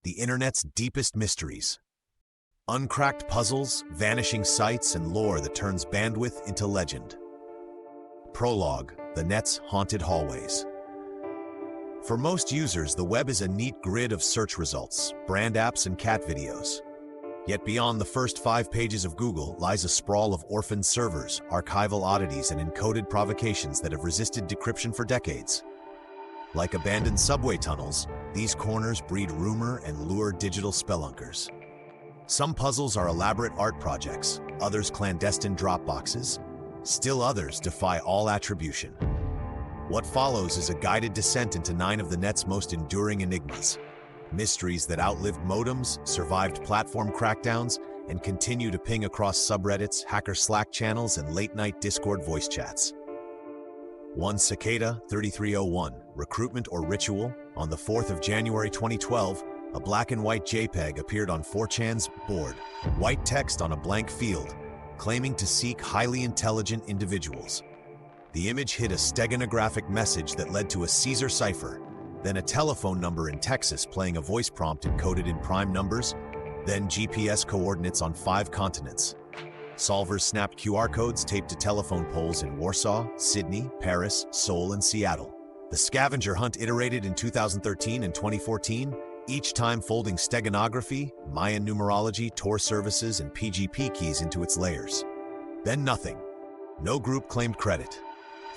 the internet's deepest mysteries. Uncracked puzzles, vanishing sites, and lore that turns bandwidth into legend. Prologue, the net's haunted hallways. For most users, the web is a neat grid of search results, brand apps, and cat videos. Yet beyond the first 5 pages of Google lies a sprawl of orphaned servers, archival oddities, and encoded provocations that have resisted decryption for decades. Like abandoned subway tunnels, these corners breed rumor and lure digital spelunkers. Some puzzles are elaborate art projects, others clandestine Dropboxes, still others defy all attribution. What follows is a guided descent into 9 of the net's most enduring enigmas. Mysteries that outlived modems, survived platform crackdowns, and continue to ping across subreddits, hacker Slack channels, and late-night Discord voice chats. 1 Cicada 3301, Recruitment or Ritual. On the 4th of January 2012, a black and white JPEG appeared on 4chan's board, white text on a blank field, claiming to seek highly intelligent individuals. The image hid a steganographic message that led to a Caesar cipher, then a telephone number in Texas playing a voice prompt encoded in prime numbers, then GPS coordinates on 5 continents. Solvers snapped QR codes taped to telephone poles in Warsaw, Sydney, Paris, Seoul, and Seattle. The scavenger hunt iterated in 2013 and 2014, each time folding steganography, Mayan numerology, Tor services, and PGP keys into its layers. Then nothing. No group claimed credit.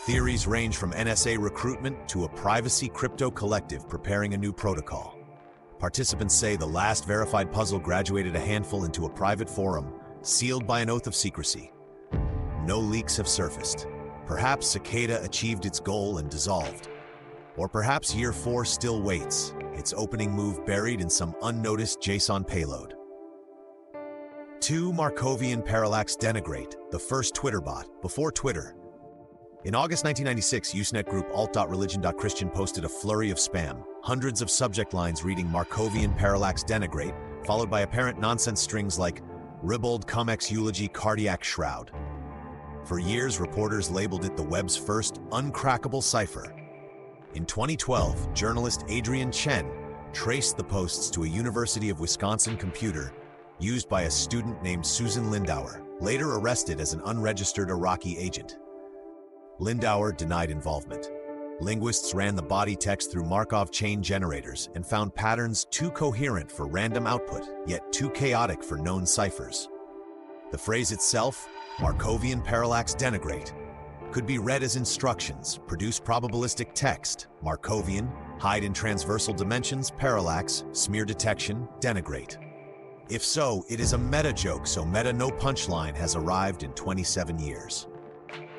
Theories range from NSA recruitment to a privacy crypto collective preparing a new protocol. Participants say the last verified puzzle graduated a handful into a private forum, sealed by an oath of secrecy. No leaks have surfaced. Perhaps Cicada achieved its goal and dissolved. Or perhaps Year 4 still waits, its opening move buried in some unnoticed JSON payload. 2 Markovian Parallax Denigrate, the first Twitter bot, before Twitter. In August 1996, Usenet group alt.religion.christian posted a flurry of spam, hundreds of subject lines reading Markovian Parallax Denigrate, followed by apparent nonsense strings like Ribald Cumex Eulogy Cardiac Shroud. For years, reporters labeled it the web's first uncrackable cipher. In 2012, journalist Adrian Chen traced the posts to a University of Wisconsin computer used by a student named Susan Lindauer, later arrested as an unregistered Iraqi agent. Lindauer denied involvement. Linguists ran the body text through Markov chain generators and found patterns too coherent for random output, yet too chaotic for known ciphers. The phrase itself, Markovian Parallax Denigrate, could be read as instructions: produce probabilistic text, Markovian, hide in transversal dimensions, parallax, smear detection, denigrate. If so, it is a meta joke, so meta no punchline has arrived in 27 years.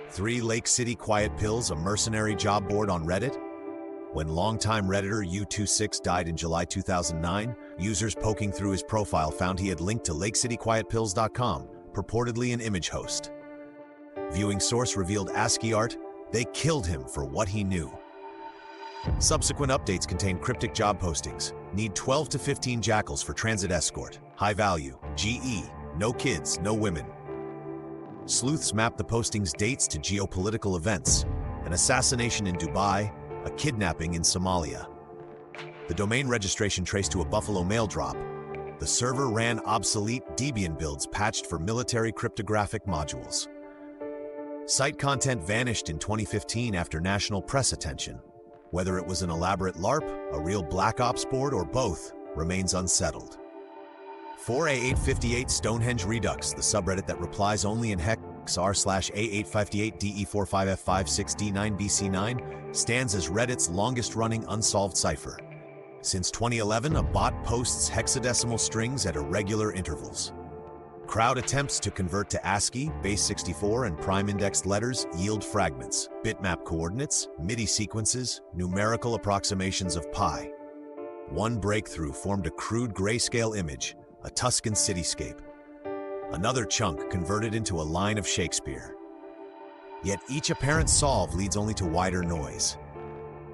3 Lake City Quiet Pills, a mercenary job board on Reddit. When longtime Redditor U26 died in July 2009, users poking through his profile found he had linked to LakeCityQuietPills.com, purportedly an image host. Viewing source revealed ASCII art. They killed him for what he knew. Subsequent updates contain cryptic job postings. Need 12 to 15 jackals for transit escort. High value. GE. No kids, no women. Sleuths map the postings' dates to geopolitical events: an assassination in Dubai, a kidnapping in Somalia. The domain registration traced to a Buffalo mail drop. The server ran obsolete Debian builds patched for military cryptographic modules. Site content vanished in 2015 after national press attention. Whether it was an elaborate LARP, a real Black Ops board, or both, remains unsettled. 4A858 Stonehenge Redux, the subreddit that replies only in hex r/A858DE45F56D9BC9, stands as Reddit's longest-running unsolved cipher. Since 2011, a bot posts hexadecimal strings at irregular intervals. Crowd attempts to convert to ASCII, base64, and prime-indexed letters yield fragments, bitmap coordinates, MIDI sequences, numerical approximations of pi. One breakthrough formed a crude grayscale image, a Tuscan cityscape. Another chunk converted into a line of Shakespeare. Yet each apparent solve leads only to wider noise.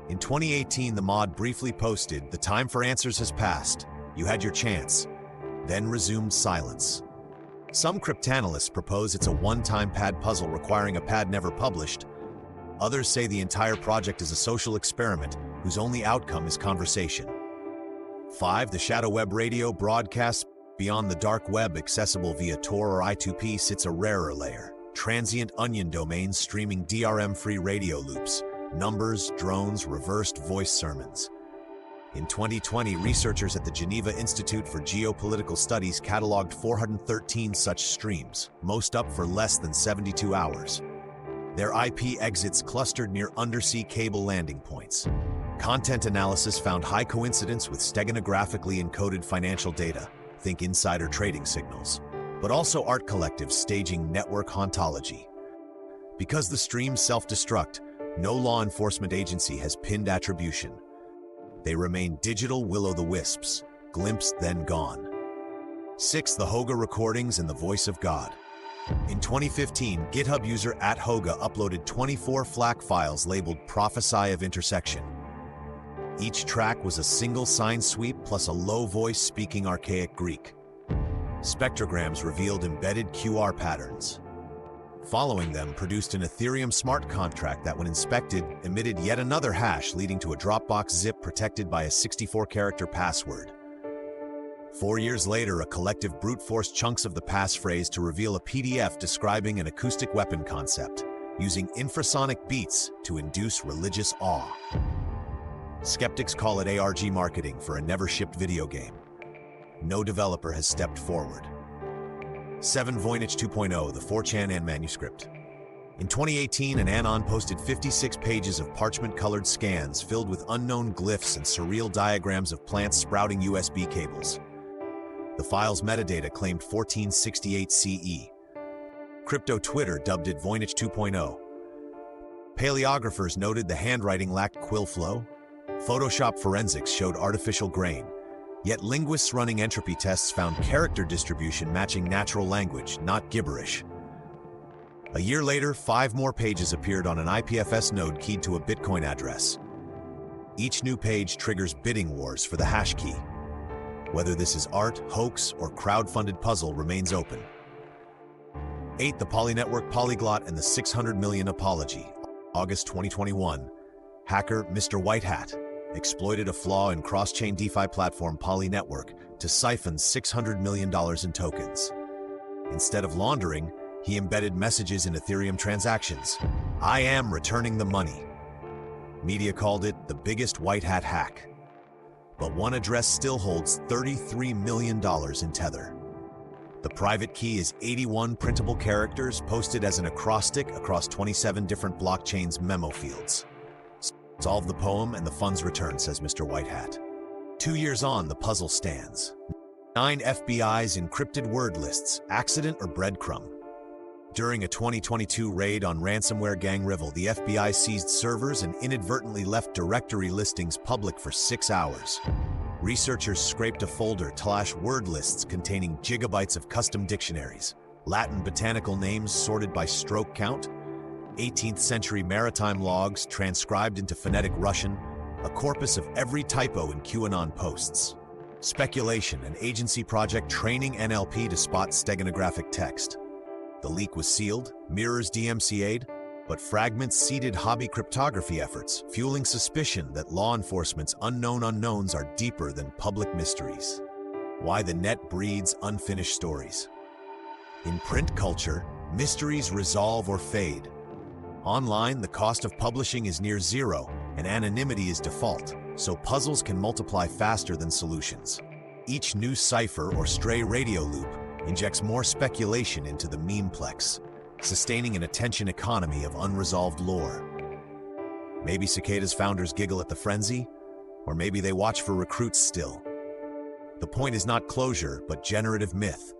In 2018, the mod briefly posted, "The time for answers has passed. You had your chance." Then resumed silence. Some cryptanalysts propose it's a one-time pad puzzle requiring a pad never published. Others say the entire project is a social experiment whose only outcome is conversation. 5. The shadow web radio broadcasts beyond the dark web, accessible via Tor or I2P, sits a rarer layer. Transient onion domains streaming DRM-free radio loops, numbers, drones, reversed voice sermons. In 2020, researchers at the Geneva Institute for Geopolitical Studies cataloged 413 such streams, most up for less than 72 hours. Their IP exits clustered near undersea cable landing points. Content analysis found high coincidence with steganographically encoded financial data, think insider trading signals, but also art collectives staging network hauntology. Because the streams self-destruct, no law enforcement agency has pinned attribution. They remain digital will-o'-the-wisps, glimpsed then gone. 6. The Hoga recordings and the voice of God. In 2015, GitHub user @Hoga uploaded 24 FLAC files labeled Prophesy of Intersection. Each track was a single sign sweep plus a low voice speaking archaic Greek. Spectrograms revealed embedded QR patterns. Following them produced an Ethereum smart contract that, when inspected, emitted yet another hash, leading to a Dropbox zip protected by a 64-character password. 4 years later, a collective brute forced chunks of the passphrase to reveal a PDF describing an acoustic weapon concept, using infrasonic beats to induce religious awe. Skeptics call it ARG marketing for a never-shipped video game. No developer has stepped forward. 7. Voynich 2.0, the 4chan and manuscript. In 2018, an anon posted 56 pages of parchment-colored scans filled with unknown glyphs and surreal diagrams of plants sprouting USB cables. The file's metadata claimed 1468 CE. Crypto Twitter dubbed it Voynich 2.0. Paleographers noted the handwriting lacked quill flow. Photoshop forensics showed artificial grain. Yet linguists running entropy tests found character distribution matching natural language, not gibberish. A year later, 5 more pages appeared on an IPFS node keyed to a Bitcoin address. Each new page triggers bidding wars for the hash key. Whether this is art, hoax, or crowd-funded puzzle remains open. 8. The Polynetwork Polyglot and the 600 Million Apology. August 2021. Hacker Mr. Whitehat exploited a flaw in cross-chain DeFi platform Polynetwork to siphon $600 million in tokens. Instead of laundering, he embedded messages in Ethereum transactions. "I am returning the money." Media called it the biggest white hat hack. But one address still holds $33 million in Tether. The private key is 81 printable characters posted as an acrostic across 27 different blockchains' memo fields. Solve the poem and the funds return, says Mr. Whitehat. 2 years on, the puzzle stands. 9 FBI's encrypted word lists, accident or breadcrumb. During a 2022 raid on ransomware gang Rivel, the FBI seized servers and inadvertently left directory listings public for 6 hours. Researchers scraped a folder / word lists containing gigabytes of custom dictionaries, Latin botanical names sorted by stroke count, 18th century maritime logs transcribed into phonetic Russian, a corpus of every typo in QAnon posts. Speculation, an agency project training NLP to spot steganographic text. The leak was sealed, mirrors DMCA'd, but fragments seeded hobby cryptography efforts, fueling suspicion that law enforcement's unknown unknowns are deeper than public mysteries. Why the net breeds unfinished stories. In print culture, mysteries resolve or fade. Online, the cost of publishing is near zero, and anonymity is default, so puzzles can multiply faster than solutions. Each new cipher or stray radio loop injects more speculation into the memeplex, sustaining an attention economy of unresolved lore. Maybe Cicada's founders giggle at the frenzy, or maybe they watch for recruits still. The point is not closure, but generative myth.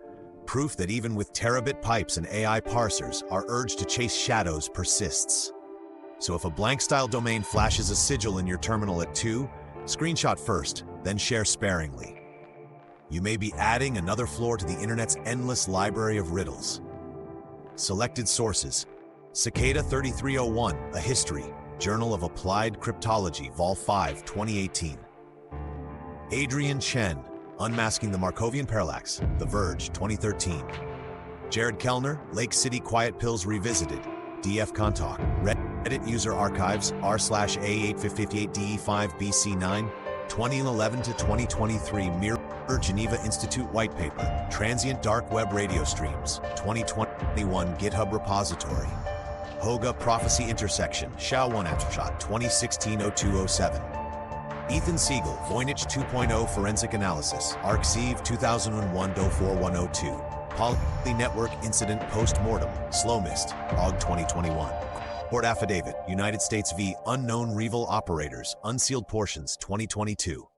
Proof that even with terabit pipes and AI parsers, our urge to chase shadows persists. So if a blank-style domain flashes a sigil in your terminal at 2, screenshot first, then share sparingly. You may be adding another floor to the internet's endless library of riddles. Selected sources: Cicada 3301, A History, Journal of Applied Cryptology, Vol 5, 2018. Adrian Chen, Unmasking the Markovian Parallax, The Verge, 2013. Jared Kellner, Lake City Quiet Pills Revisited, DF Contalk, Reddit user archives, r/a858de5bc9, 2011 to 2023 Mirror Geneva Institute White Paper, Transient Dark Web Radio Streams, 2021 GitHub Repository. Hoga Prophecy Intersection, Shao 1 Aftershock, 2016-0207. Ethan Siegel, Voynich 2.0 Forensic Analysis, ArcSieve 2001-04102. Poly Network Incident Post-Mortem, Slow Mist, AUG 2021. Court Affidavit, United States v. Unknown Reval Operators, Unsealed Portions, 2022.